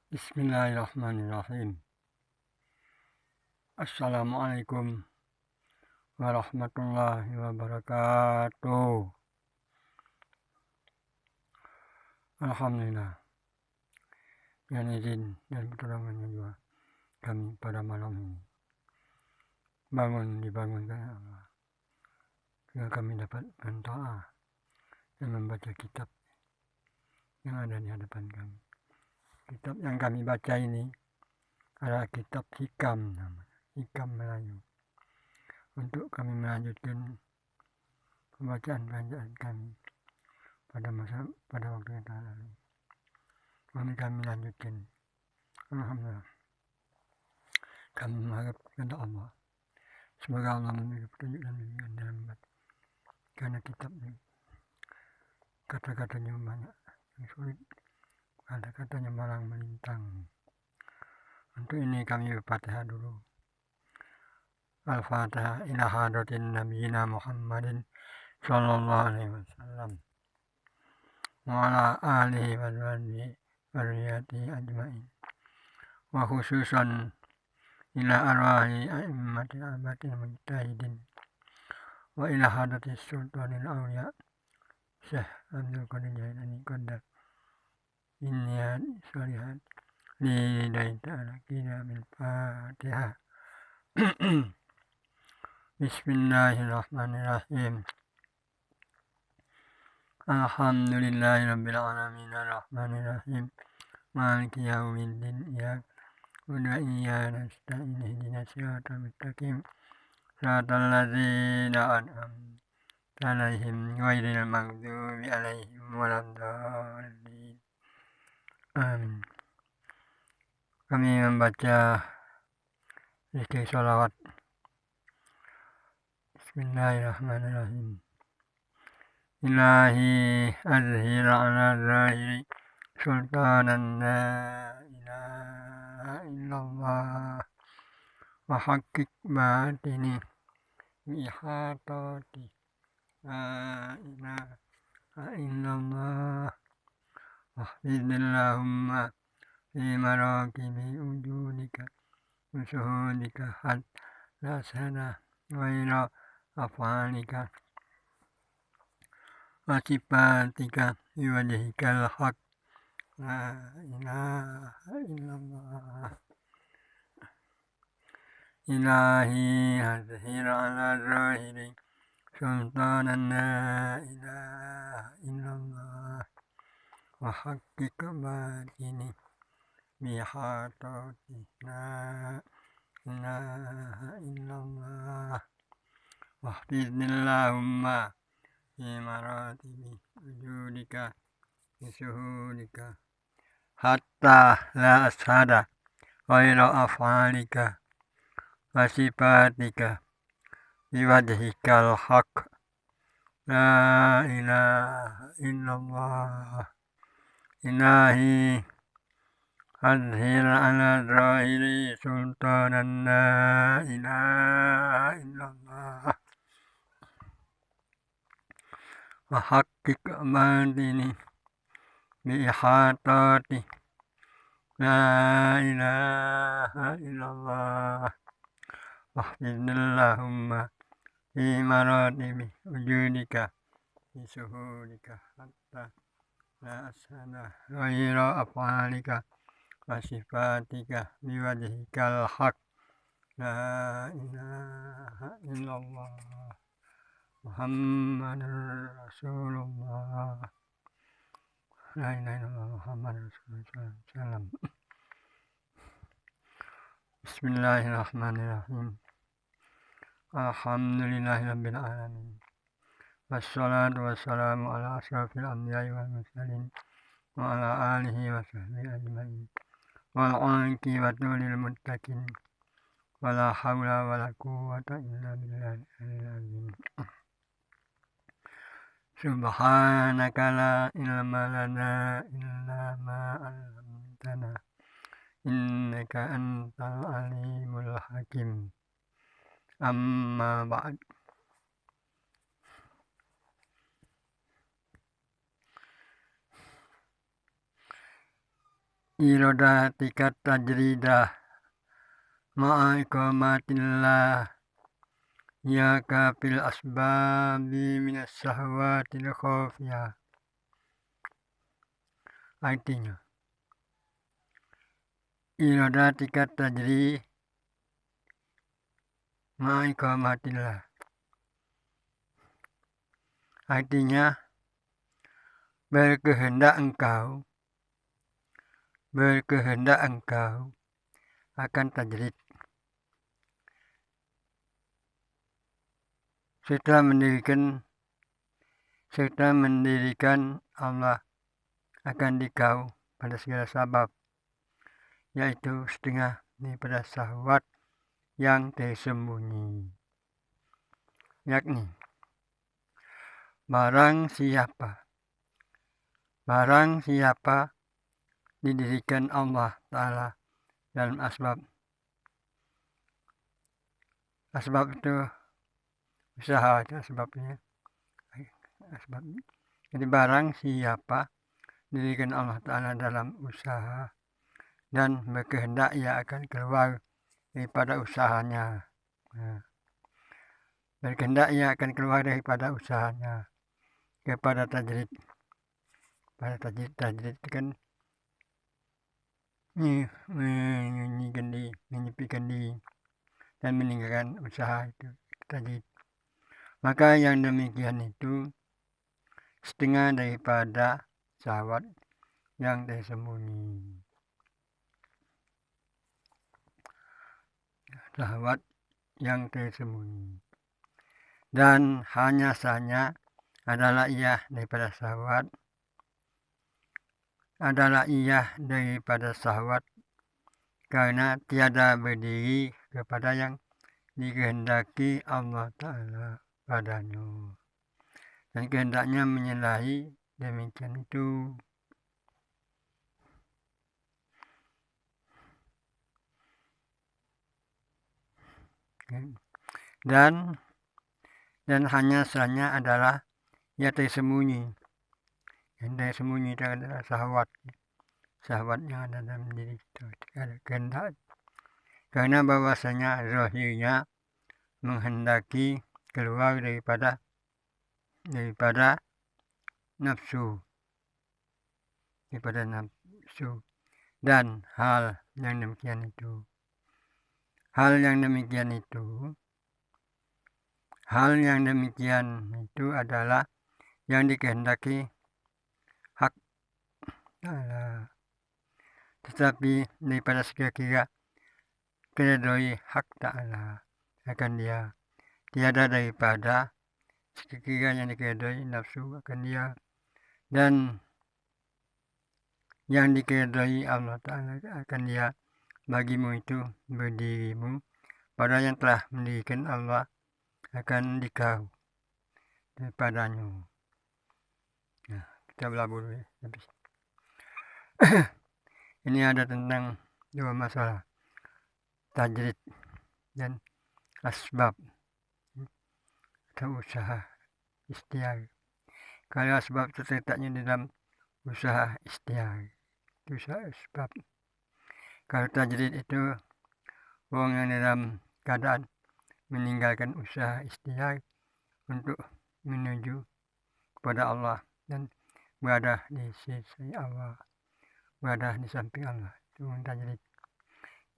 Bismillahirrahmanirrahim. Assalamualaikum warahmatullahi wabarakatuh. Alhamdulillah, dengan izin dan pertolongannya juga kami pada malam ini dibangunkan Allah, sehingga kami dapat berdoa dan membaca kitab yang ada di hadapan kami. Kitab yang kami baca ini adalah kitab hikam, hikam Melayu, untuk kami melanjutkan pembacaan kami pada waktu yang telah lalu. Kami lanjutkan. Alhamdulillah, kami mengharap kepada Allah, semoga Allah memberi petunjuk dan bimbingan dalam membaca, karena kitab ini kata-katanya banyak yang sulit, kata-katanya malang melintang. Untuk ini kami berfatihah dulu. Al-Fatihah ila hadratin nabiyina Muhammadin sallallahu alaihi wasallam wa ala alihi wa dzurriyyatihi ajma'in, wa khususan ila arwahi a'immatil abatil mujtahidin wa ila hadratis sultanil awliya Syekh Abdul Qadir Jailani Qaddar inniyat sholihat lillahi ta'ala qila bil Fatihah. Bismillahirrahmanirrahim. Alhamdulillahi rabbil alamin arrahmanirrahim maliki yaumiddin iyyaka na'budu wa iyyaka nasta'in ihdinas siratal mustaqim siratal ladzina an'amta alaihim ghairil maghdubi alaihim waladdallin. Amin. Kami membaca zikir sholawat. Bismillahirrahmanirrahim. Ilahi azhir ala zahiri sultanan la ilaha illallah wa haqiq batini bihatati la ilaha illallah wahfidillahumma fi marakibi wujudika usuhudika had la sana waira afalika wasifatika biwajhikal haq la ilaha illallah. Ilahi azhir ala zahiri sultanan la ilaha illallah wa haqiq batini bihatati la ilaha illallah wahfidillahumma fi maratibi wujudika bisuhudika hatta la ashada ghaira af'alika wasifatika biwajhikal haq la ilaha illallah. Ilahi azhir ala zahiri sultanan la ilaha illallah wa haqiq batini bihatati la ilaha illallah wahfidillahumma fi maratibi wujudika bisuhudika hatta la ashana ghaira af'alika wasifatika biwajhikal haq la ilaha illallah Muhammadur Rasulullah la ilaha illallah Muhammadur Rasulullah. Bismillahirrahmanirrahim. Alhamdulillahi rabbil alamin wassalatu wassalamu ala asyrafil anbiya'i wal mursalin wa ala alihi wa sahbihi ajma'in wal 'aqibatu lil muttaqin wala haula wala quwwata illa billahil aliyyil azim. Subhanaka la ilma lana illa ma 'allamtana innaka antal alimul hakim. Amma ba'd. iradatika tajridah ma'a iqamatillah yaka fil asbabi minas syahwatil khafiyah. Artinya, iradatika tajri ma'a iqamatillah. Artinya, berkehendak engkau akan tajrid. Serta mendirikan Allah akan dikau pada segala sebab, yaitu setengah daripada syahwat yang tersembunyi. Yakni, barang siapa didirikan Allah Ta'ala dalam asbab itu usaha itu asbabnya. Jadi barang siapa didirikan Allah Ta'ala dalam usaha dan berkehendak ia akan keluar daripada usahanya. Berkehendak ia akan keluar daripada usahanya kepada tajrid. Pada tajrid itu kan menyepikan diri dan meninggalkan usaha itu tajrid. Maka yang demikian itu setengah daripada syahwat yang tersembunyi. Syahwat yang tersembunyi. Dan hanya saja adalah ia daripada syahwat karena tiada berdiri kepada yang dikehendaki Allah Ta'ala padanya. Dan kehendaknya menyalahi demikian itu. Dan hanya saja adalah ia tersembunyi. Yang tersembunyi itu adalah syahwat yang ada dalam diri itu. Ada kehendak. Karena bahwasanya zahirnya menghendaki keluar daripada nafsu. Dan hal yang demikian itu adalah yang dikehendaki hak Allah. Tetapi daripada sekira-kira keredoi hak Ta'ala akan dia, tiada daripada sekira yang dikeredoi nafsu akan dia, dan yang dikeredoi Allah Ta'ala akan dia. Bagimu itu berdirimu pada yang telah mendirikan Allah akan dikau daripadanya. Nah, kita berlabuh dulu ya. Ini ada tentang dua masalah, tajrid dan asbab atau usaha ikhtiar. Kalau asbab itu terletaknya di dalam usaha ikhtiar, itu usaha asbab. Kalau tajrid itu orang yang dalam keadaan meninggalkan usaha ikhtiar untuk menuju kepada Allah dan berada di sisi Allah, berada di samping Allah, itu tajrid.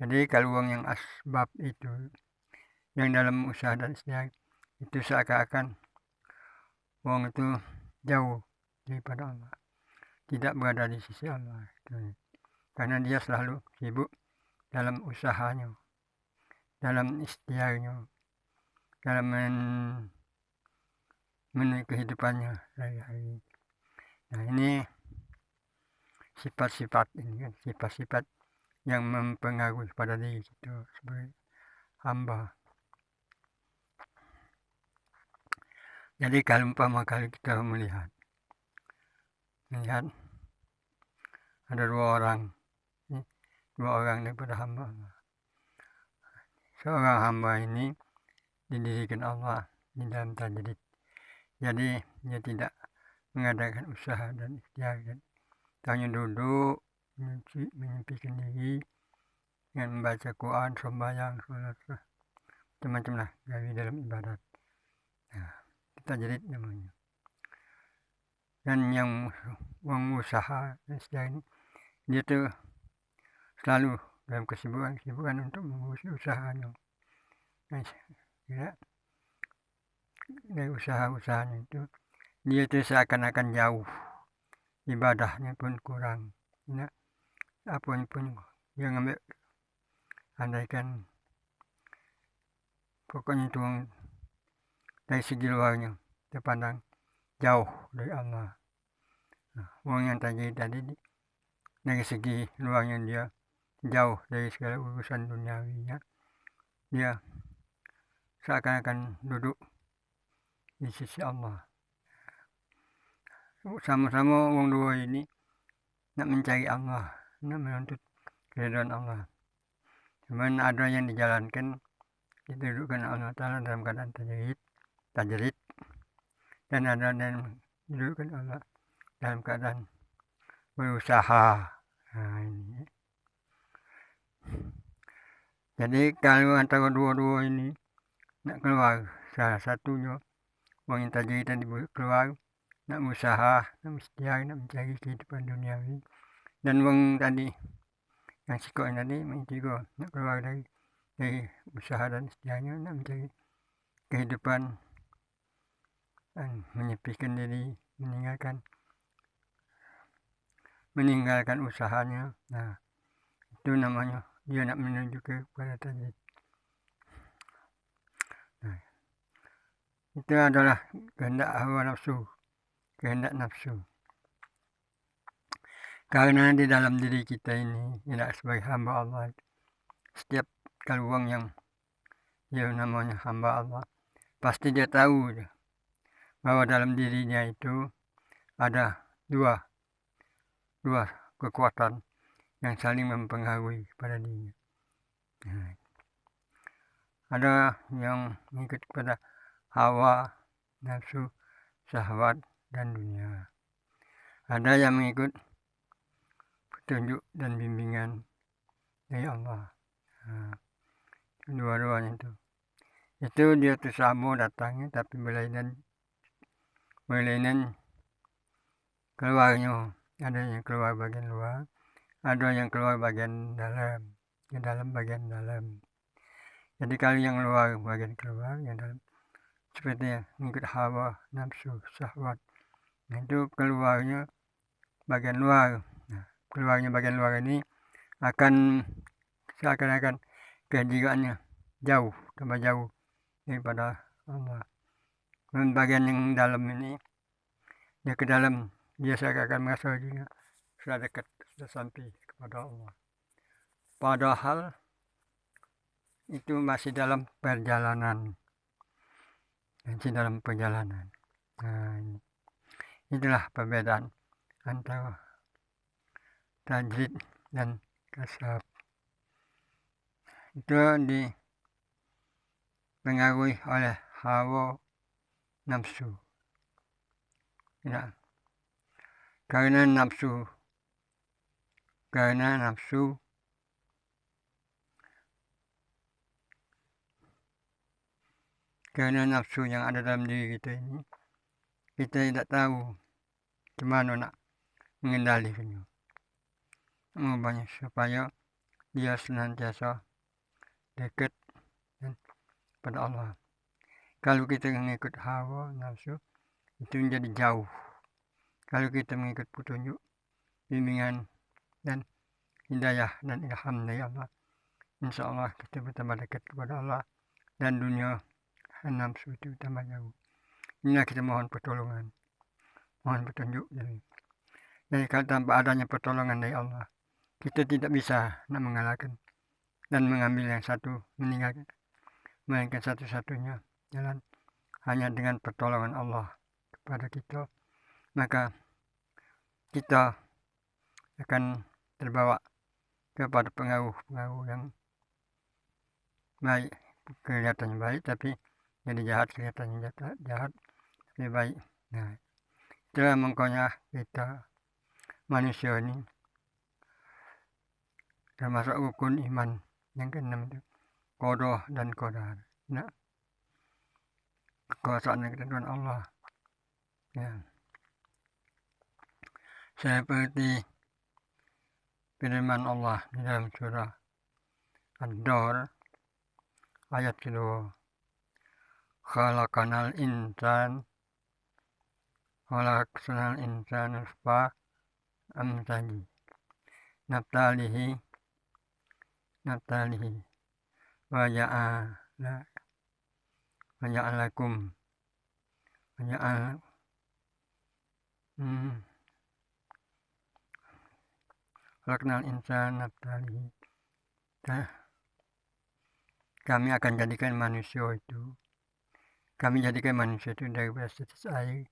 Jadi kalau orang yang asbab itu, yang dalam usaha dan ikhtiar itu seakan-akan orang itu jauh daripada Allah, tidak berada di sisi Allah, karena dia selalu sibuk dalam usahanya, dalam ikhtiarnya, dalam memenuhi kehidupannya sehari-hari. Nah, ini sifat-sifat yang mempengaruhi pada diri kita sebagai hamba. Jadi kalau kita melihat ada dua orang daripada hamba Allah. Seorang hamba ini didirikan Allah di dalam tajrid. Jadi dia tidak mengadakan usaha dan ikhtiar, hanya duduk menyempikan diri dengan membaca Quran, sembahyang, sholat, macam-macam lah dari dalam ibadat. Nah, kita jadi namanya. Dan yang mengusaha ini, dia tuh selalu dalam kesibukan untuk mengurusi usahanya. Nah, ya, dari usaha-usahanya itu dia tuh seakan-akan jauh, ibadahnya pun kurang. Ya, apapun dia ngambil, andaikan pokoknya itu dari segi luarnya terpandang jauh dari Allah. Nah, uang yang tadi dari segi luarnya dia jauh dari segala urusan duniawinya, dia seakan-akan duduk di sisi Allah. Sama-sama wong dua ini nak mencari Allah, nak menuntut keridhaan Allah. Cuman ada yang dijalankan, didudukkan Allah Ta'ala dalam keadaan tajrid, dan ada yang didudukkan Allah dalam keadaan berusaha. Nah, ini. Jadi kalau antara dua-dua ini nak keluar, salah satunya wong yang tajrid tadi keluar, nak usaha, nak ikhtiar, nak mencari kehidupan duniawi, dan wong tadi yang sikok tadi juga nak keluar dari usaha dan ikhtiarnya, nak mencari kehidupan dan menyepikan diri, meninggalkan usahanya. Nah, itu namanya dia nak menuju kepada tajrid. Nah, itu adalah kehendak hawa nafsu, kehendak nafsu. Karena di dalam diri kita ini, tidak sebagai hamba Allah, setiap kaluang yang dia namanya hamba Allah, pasti dia tahu bahwa dalam dirinya itu ada dua kekuatan yang saling mempengaruhi pada dirinya. Nah, ada yang mengikut kepada hawa, nafsu, syahwat, dan dunia. Ada yang mengikut petunjuk dan bimbingan dari Allah. Nah, dua-duanya itu dia tuh sama datangnya, tapi berlainan keluarnya. Ada yang keluar bagian luar, ada yang keluar bagian dalam, yang dalam bagian dalam. Jadi kalau yang luar bagian keluar, yang dalam seperti mengikut hawa, nafsu, syahwat, nah, itu keluarnya bagian luar. Nah, keluarnya bagian luar ini akan seakan-akan kejiwaannya jauh, tambah jauh daripada Allah. Dan bagian yang dalam ini, dia ke dalam, dia seakan merasa juga sudah dekat, sudah sampai kepada Allah. Padahal itu masih dalam perjalanan. Nah, itulah perbedaan antara tajrid dan kasab. Itu dipengaruhi oleh hawa nafsu. Ya. Karena nafsu yang ada dalam diri kita ini, kita tidak tahu gimana nak mengendalikannya, mengubahnya supaya dia senantiasa dekat pada Allah. Kalau kita mengikut hawa nafsu, itu menjadi jauh. Kalau kita mengikut petunjuk, bimbingan, dan hidayah dan ilham dari Allah, insya Allah kita bertambah dekat kepada Allah, dan dunia nafsu itu tambah jauh. Inilah kita mohon pertolongan, mohon petunjuk. Jadi kalau tanpa adanya pertolongan dari Allah, kita tidak bisa nak mengalahkan dan mengambil yang satu, meninggalkan, melainkan satu-satunya jalan hanya dengan pertolongan Allah kepada kita, maka kita akan terbawa kepada pengaruh-pengaruh yang baik, kelihatannya baik tapi jadi jahat, kelihatannya jahat tapi baik. Nah, itulah makanya kita manusia ini termasuk rukun iman yang keenam itu qadha dan qadar. Nah, kekuasaan dan ketentuan Allah. Ya. Seperti firman Allah di dalam surah Ad-Dahr ayat kedua. Khalaqanal insana fa amsaji naftalihi wa ja'alakum khalaqnal insana naftalihi. Kami jadikan manusia itu dari tetes air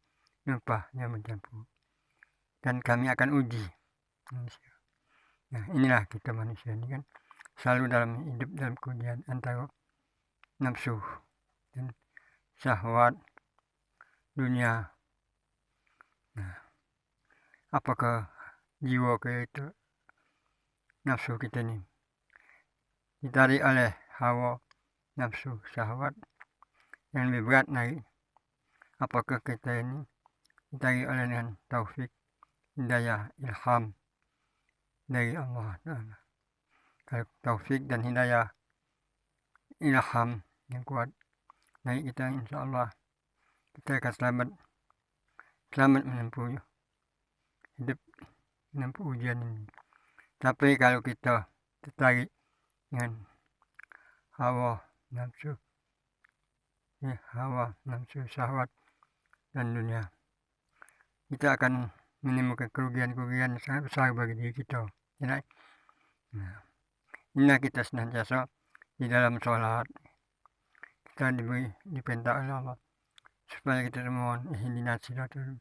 nutfah yang mencampur, dan kami akan uji manusia. Nah, inilah kita manusia ini kan selalu hidup dalam keujian antara nafsu dan syahwat dunia. Nah, apakah jiwa kita, nafsu kita ini ditarik oleh hawa nafsu syahwat yang lebih berat naik? Apakah kita ini ditarik oleh dengan taufik, hidayah, ilham dari Allah Ta'ala? Kalau taufik dan hidayah, ilham yang kuat naik kita, insya Allah kita akan selamat menempuh hidup, menempuh ujian ini. Tapi kalau kita tertarik dengan hawa nafsu syahwat dan dunia, kita akan menemukan kerugian-kerugian yang sangat besar bagi diri kita. Nah, inilah kita senantiasa di dalam sholat kita diperintah oleh Allah supaya kita memohon ihdinas siratal,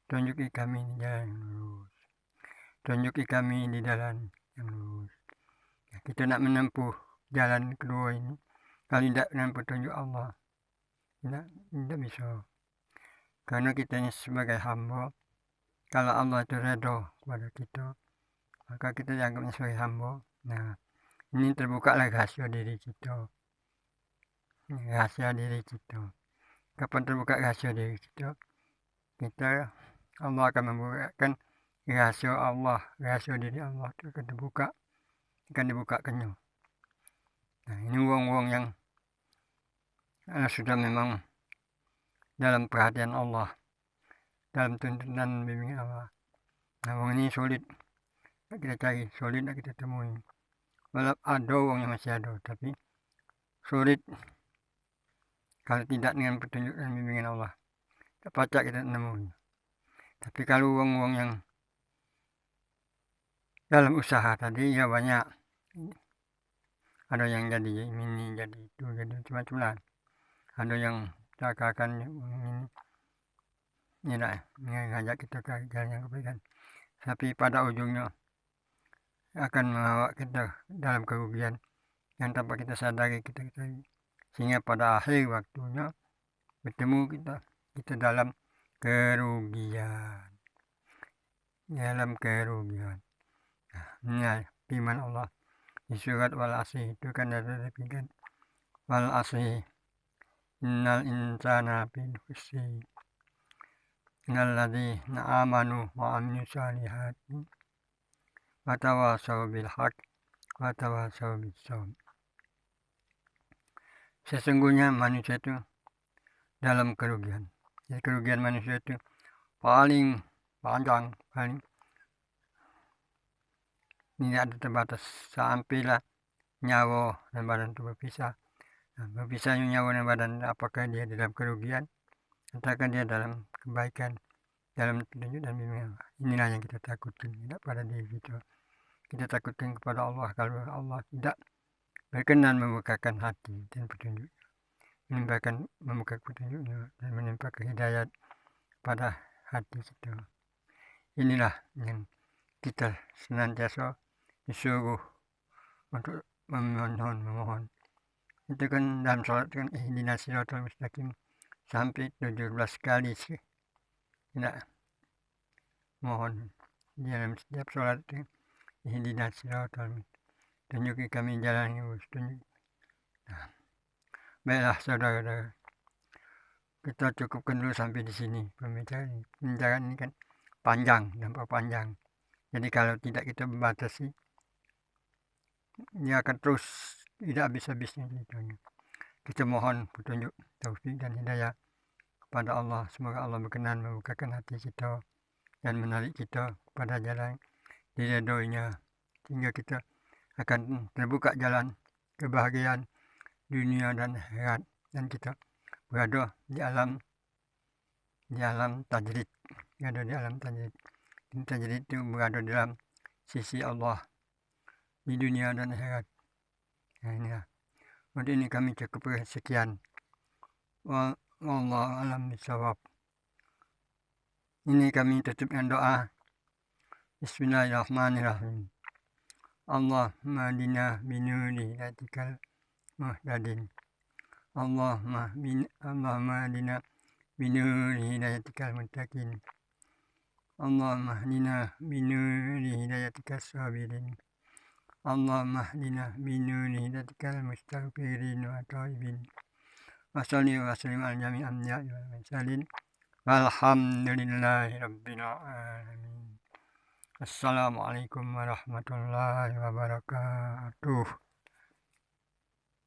tunjuki kami di jalan yang lurus, tunjuki kami di jalan yang lurus. Nah, kita nak menempuh jalan kedua ini, kalau tidak menempuh tunjuk Allah, tidak bisa. Karena kita ini sebagai hamba, kalau Allah itu redha kepada kita, maka kita dianggapnya sebagai hamba. Nah, ini terbuka lagi rahasia diri kita. Kapan terbuka rahasia diri kita, Allah akan membukakan rahasia Allah, rahasia diri Allah itu akan dibukakannya. Nah, ini uang-uang yang sudah memang dalam perhatian Allah, dalam tuntunan bimbingan Allah. Nah, uang ini sulit kita cari, sulit kita temui. Walau ada uang yang masih ada, tapi sulit kalau tidak dengan petunjuk dan bimbingan Allah. Tak pacak kita temui. Tapi kalau uang-uang yang dalam usaha tadi ya banyak. Ada yang jadi ini, jadi itu, jadi macam-macam lah. Ada yang cakakan ini ngajak kita ke jalan yang kebaikan, tapi pada ujungnya akan membawa kita dalam kerugian yang tanpa kita sadari kita, sehingga pada akhir waktunya bertemu kita dalam kerugian. Nah, ini firman Allah di surat Wal-Asr itu kan ada demikian, Wal-Asr innal insana fi khusr innal ladzina amanu wa amilus solihati wa tawasaw bil haqq wa tawasaw bis sabr. Sesungguhnya manusia itu dalam kerugian. Jadi kerugian manusia itu paling panjang, paling tidak ada terbatas, sampailah nyawa dan badan itu berpisah. Nah, berpisahnya nyawa dan badan, apakah dia dalam kerugian ataukah dia dalam kebaikan, dalam petunjuk dan bimbingan. Inilah yang kita takutkan, tidak pada diri kita. Kita takutkan kepada Allah kalau Allah tidak berkenan membukakan hati dan petunjuk, membuka petunjuknya dan menimpakan hidayat pada hati kita. Inilah yang kita senantiasa disuruh untuk memohon. Itu kan dalam sholat kan ihdinas siratal mustaqim sampai 17 kali sih. Tidak mohon di dalam setiap sholat itu ihdinas siratal mustaqim. tunjuki kami jalan yang lurus. Nah, baiklah saudara-saudara, kita cukupkan dulu sampai di sini pembicaraan ini kan panjang, nampak panjang. Jadi kalau tidak kita membatasi, dia akan terus tidak habis-habisnya ceritanya. Kita mohon petunjuk, taufik dan hidayah kepada Allah. Semoga Allah berkenan membukakan hati kita dan menarik kita pada jalan diridhoinya, sehingga kita akan terbuka jalan kebahagiaan dunia dan akhirat, dan kita berada di alam tajrid, berada di alam tajrid. Tajrid itu berada dalam sisi Allah di dunia dan akhirat. Nah, inilah. Untuk ini kami cukup sekian. Wallahu a'lam bishawab. Ini kami tutup dengan doa. Bismillahirrahmanirrahim. Allahumma hadina binuri hidayatikal muhtadin. Allahumma hadina binuri hidayatikal muttaqin. Allahumma hadina binuri hidayatikal sabirin. Allahumma hadina binuri hidayatikal mustaghfirin wa taibin. Wa salli wa sallim ala jami'il anbiya'i wal mursalin. Walhamdulillahi rabbil alamin. Assalamualaikum warahmatullahi wabarakatuh.